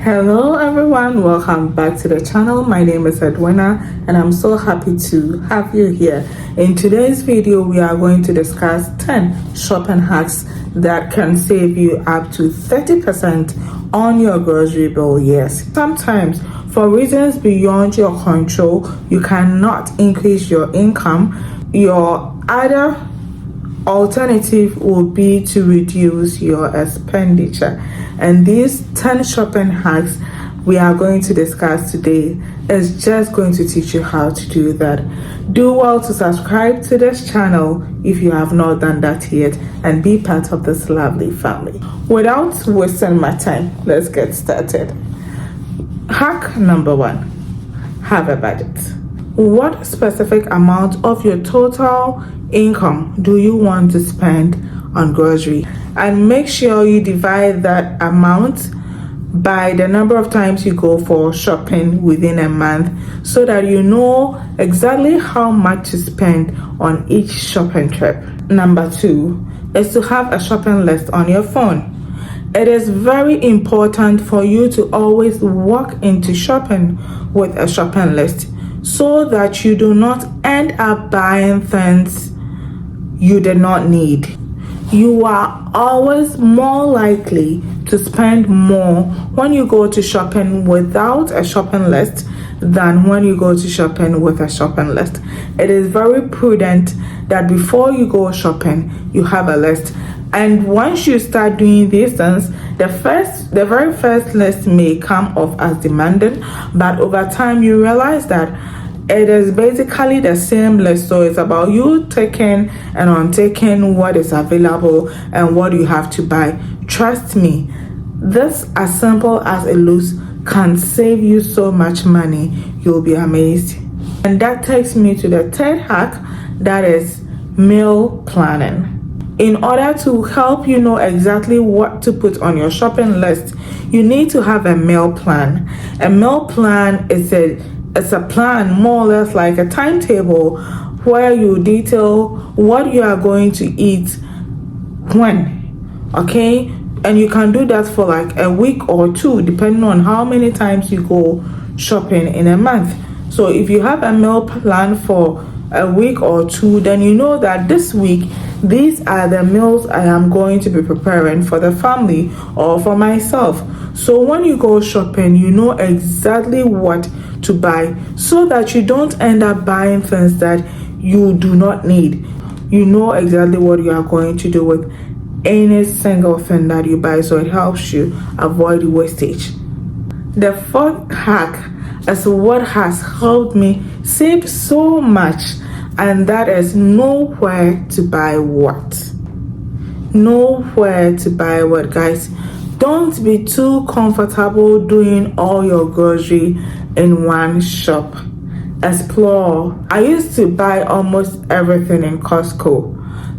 Hello everyone, welcome back to the channel. My name is Edwina and I'm so happy to have you here. In today's video, we are going to discuss 10 shopping hacks that can save you up to 30% on your grocery bill. Yes, sometimes for reasons beyond your control, you cannot increase your income. Your other alternative will be to reduce your expenditure, and these 10 shopping hacks we are going to discuss today is just going to teach you how to do that. Do well to subscribe to this channel if you have not done that yet and be part of this lovely family. Without wasting my time, let's get started. Hack number 1: have a budget. What specific amount of your total income do you want to spend on grocery? And make sure you divide that amount by the number of times you go for shopping within a month, so that you know exactly how much to spend on each shopping trip. Number 2 is to have a shopping list on your phone. It is very important for you to always walk into shopping with a shopping list, so that you do not end up buying things you did not need. You are always more likely to spend more when you go to shopping without a shopping list than when you go to shopping with a shopping list. It is very prudent that before you go shopping, you have a list. And once you start doing these things, the very first list may come off as demanding, but over time you realize that it is basically the same list. So it's about you taking and untaking what is available and what you have to buy. Trust me, this, as simple as it looks, can save you so much money. You'll be amazed. And that takes me to the third hack, that is meal planning. In order to help you know exactly what to put on your shopping list, you need to have a meal plan. A meal plan is a plan, more or less like a timetable, where you detail what you are going to eat when, okay? And you can do that for like a week or two, depending on how many times you go shopping in a month. So if you have a meal plan for a week or two, then you know that this week, these are the meals I am going to be preparing for the family or for myself. So when you go shopping, you know exactly what to buy, so that you don't end up buying things that you do not need. You know exactly what you are going to do with any single thing that you buy, so it helps you avoid wastage. The fourth hack is what has helped me save so much, and that is know where to buy what. Know where to buy what, guys. Don't be too comfortable doing all your grocery in one shop. Explore. I used to buy almost everything in Costco.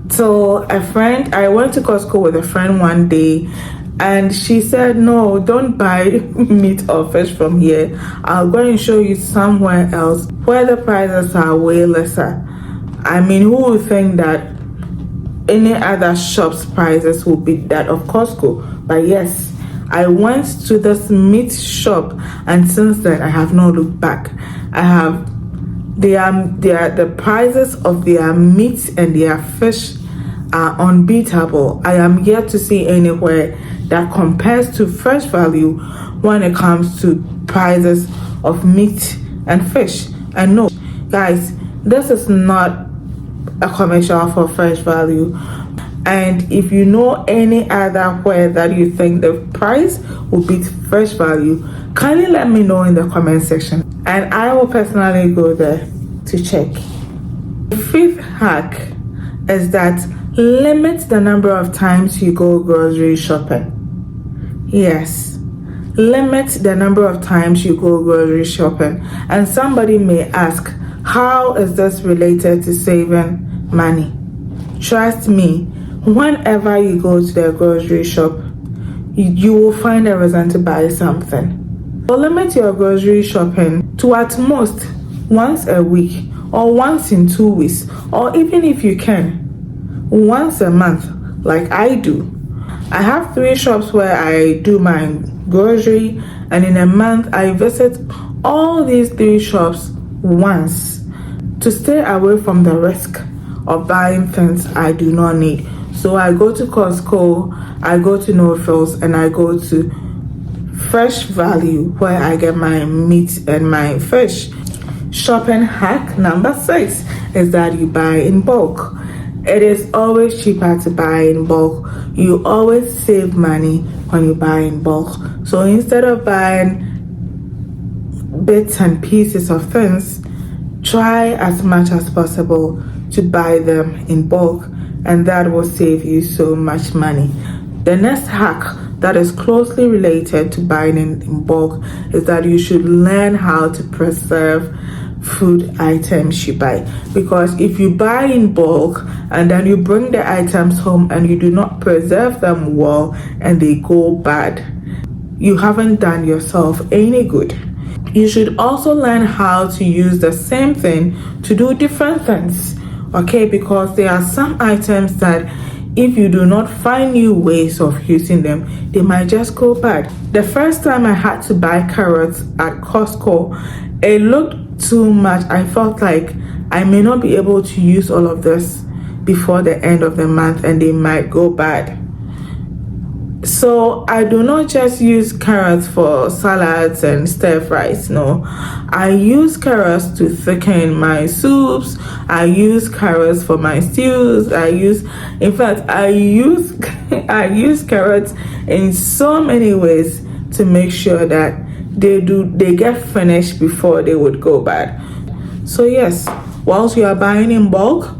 Till I went to Costco with a friend one day, and she said, no, don't buy meat or fish from here. I'll go and show you somewhere else where the prices are way lesser. I mean, who would think that any other shop's prices will be that of Costco? But yes, I went to this meat shop, and since then I have not looked back. The prices of their meat and their fish are unbeatable. I am yet to see anywhere that compares to Fresh Value when it comes to prices of meat and fish. And no, guys, this is not a commercial for Fresh Value. And if you know any other where that you think the price will beat Fresh Value, kindly let me know in the comment section, and I will personally go there to check. The fifth hack is that limit the number of times you go grocery shopping. Yes, limit the number of times you go grocery shopping. And somebody may ask, how is this related to saving money? Trust me, whenever you go to the grocery shop, you will find a reason to buy something. So limit your grocery shopping to at most once a week, or once in 2 weeks, or even if you can, once a month, like I do. I have 3 shops where I do my grocery, and in a month I visit all these 3 shops once to stay away from the risk of buying things I do not need. So I go to Costco, I go to No Frills, and I go to Fresh Value where I get my meat and my fish. Shopping hack number 6 is that you buy in bulk. It is always cheaper to buy in bulk. You always save money when you buy in bulk. So instead of buying bits and pieces of things, try as much as possible to buy them in bulk, and that will save you so much money. The next hack that is closely related to buying in bulk is that you should learn how to preserve food items you buy, because if you buy in bulk and then you bring the items home and you do not preserve them well and they go bad, you haven't done yourself any good. You should also learn how to use the same thing to do different things, okay? Because there are some items that if you do not find new ways of using them, they might just go bad. The first time I had to buy carrots at Costco, it looked too much. I felt like I may not be able to use all of this before the end of the month and they might go bad. So I do not just use carrots for salads and stir fries. No, I use carrots to thicken my soups. I use carrots for my stews. I use I use carrots in so many ways to make sure that they get finished before they would go bad. So yes, whilst you are buying in bulk,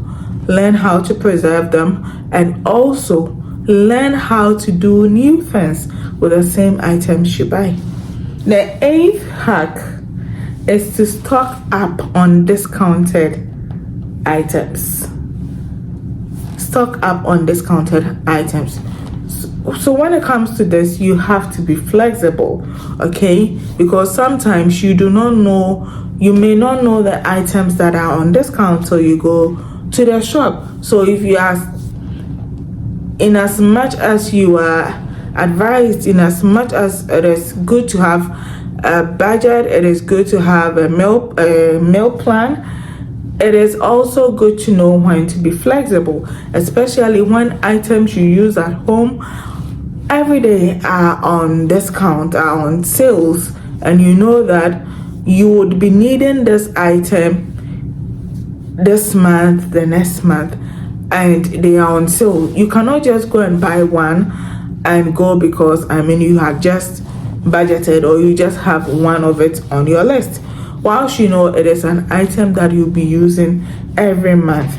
learn how to preserve them, and also learn how to do new things with the same items you buy. The 8th hack is to stock up on discounted items. Stock up on discounted items. So when it comes to this, you have to be flexible, okay? Because sometimes you may not know the items that are on discount till you go to the shop. So if you are, in as much as you are advised, in as much as it is good to have a budget, it is good to have a meal plan, it is also good to know when to be flexible, especially when items you use at home every day are on discount, are on sales, and you know that you would be needing this item this month, the next month, and they are on sale. You cannot just go and buy one and go because you have just budgeted or you just have one of it on your list, whilst you know it is an item that you'll be using every month.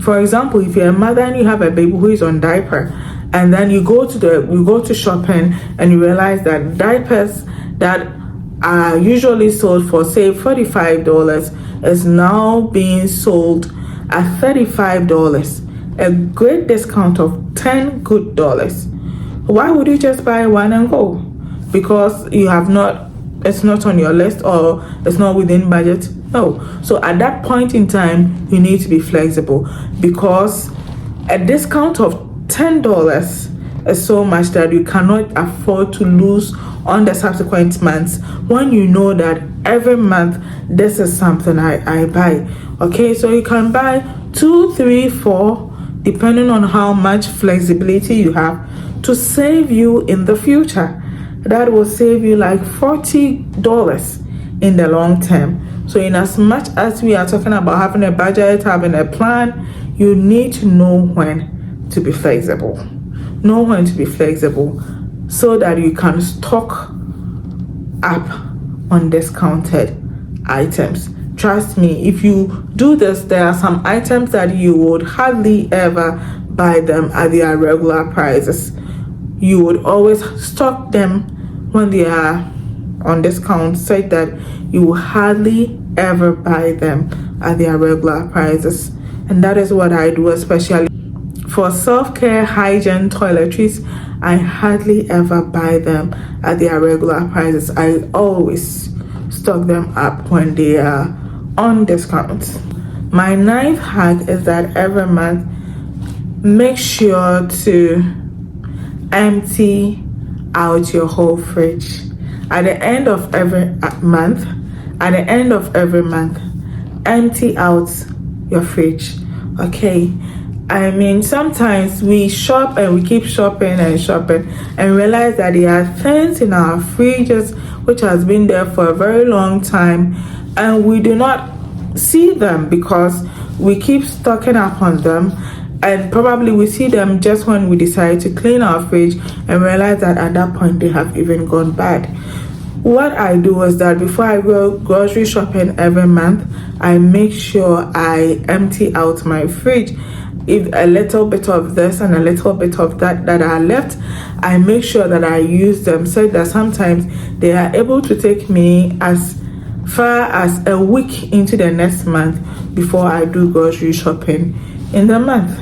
For example, if you're a mother and you have a baby who is on diaper, and then you go to shopping and you realize that diapers that are usually sold for say $45 is now being sold at $35, a great discount of $10 good dollars. Why would you just buy one and go? Because it's not on your list or it's not within budget? No. So at that point in time, you need to be flexible, because a discount of $10 is so much that you cannot afford to lose on the subsequent months when you know that every month this is something I buy. Okay, so you can buy 2, 3, 4 depending on how much flexibility you have to save you in the future. That will save you like $40 in the long term. So in as much as we are talking about having a budget, having a plan, you need to know when to be flexible. Know when to be flexible so that you can stock up on discounted items. Trust me, if you do this, there are some items that you would hardly ever buy them at their regular prices. You would always stock them when they are on discount, such that you will hardly ever buy them at their regular prices. And that is what I do, especially for self-care, hygiene, toiletries. I hardly ever buy them at their regular prices. I always stock them up when they are on discounts. My 9th hack is that every month, make sure to empty out your whole fridge. At the end of every month, empty out your fridge. Okay, I mean, sometimes we shop and we keep shopping and realize that there are things in our fridges which has been there for a very long time, and we do not see them because we keep stocking up on them, and probably we see them just when we decide to clean our fridge and realize that at that point they have even gone bad. What I do is that before I go grocery shopping every month, I make sure I empty out my fridge. If a little bit of this and a little bit of that are left, I make sure that I use them, so that sometimes they are able to take me as far as a week into the next month before I do grocery shopping in the month.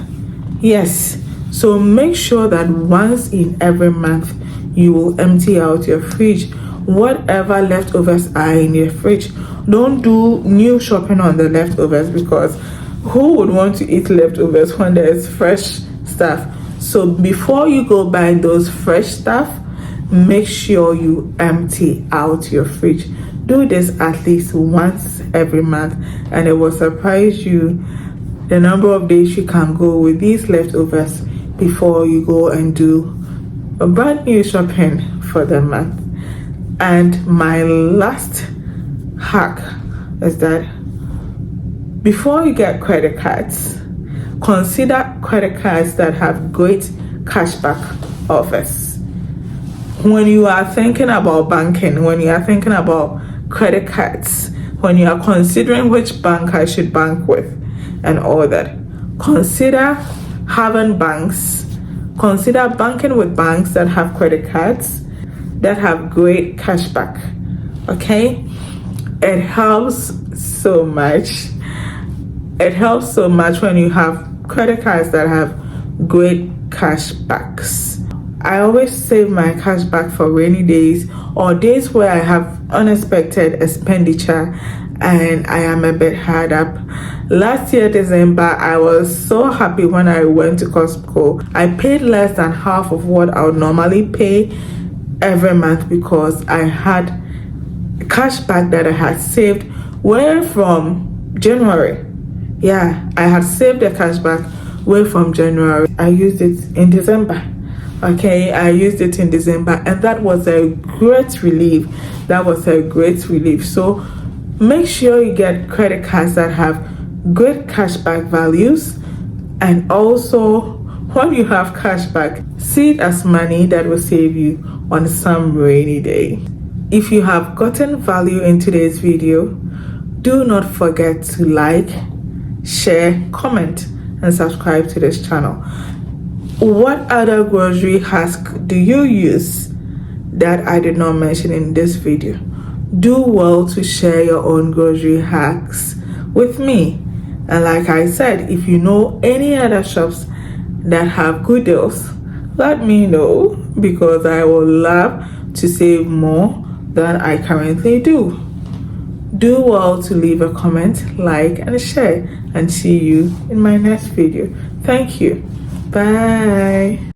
Yes, so make sure that once in every month you will empty out your fridge. Whatever leftovers are in your fridge, don't do new shopping on the leftovers, because who would want to eat leftovers when there's fresh stuff? So before you go buy those fresh stuff, make sure you empty out your fridge. Do this at least once every month, and it will surprise you the number of days you can go with these leftovers before you go and do a brand new shopping for the month. And my last hack is that before you get credit cards, consider credit cards that have great cashback offers. When you are thinking about banking, when you are thinking about credit cards, when you are considering which bank I should bank with and all that, consider banking with banks that have credit cards that have great cashback. Okay, it helps so much. When you have credit cards that have great cashbacks. I always save my cashback for rainy days or days where I have unexpected expenditure and I am a bit hard up. Last year, December, I was so happy when I went to Costco. I paid less than half of what I would normally pay every month because I had cashback that I had saved way from January. Yeah, I had saved the cashback way from January. I used it in December. Okay, I used it in December, and that was a great relief. So make sure you get credit cards that have great cashback values, and also when you have cashback, see it as money that will save you on some rainy day. If you have gotten value in today's video, do not forget to like, share, comment, and subscribe to this channel. What other grocery hacks do you use that I did not mention in this video? Do well to share your own grocery hacks with me. And like I said, if you know any other shops that have good deals, let me know, because I would love to save more than I currently do. Do well to leave a comment, like, and share, and see you in my next video. Thank you. Bye.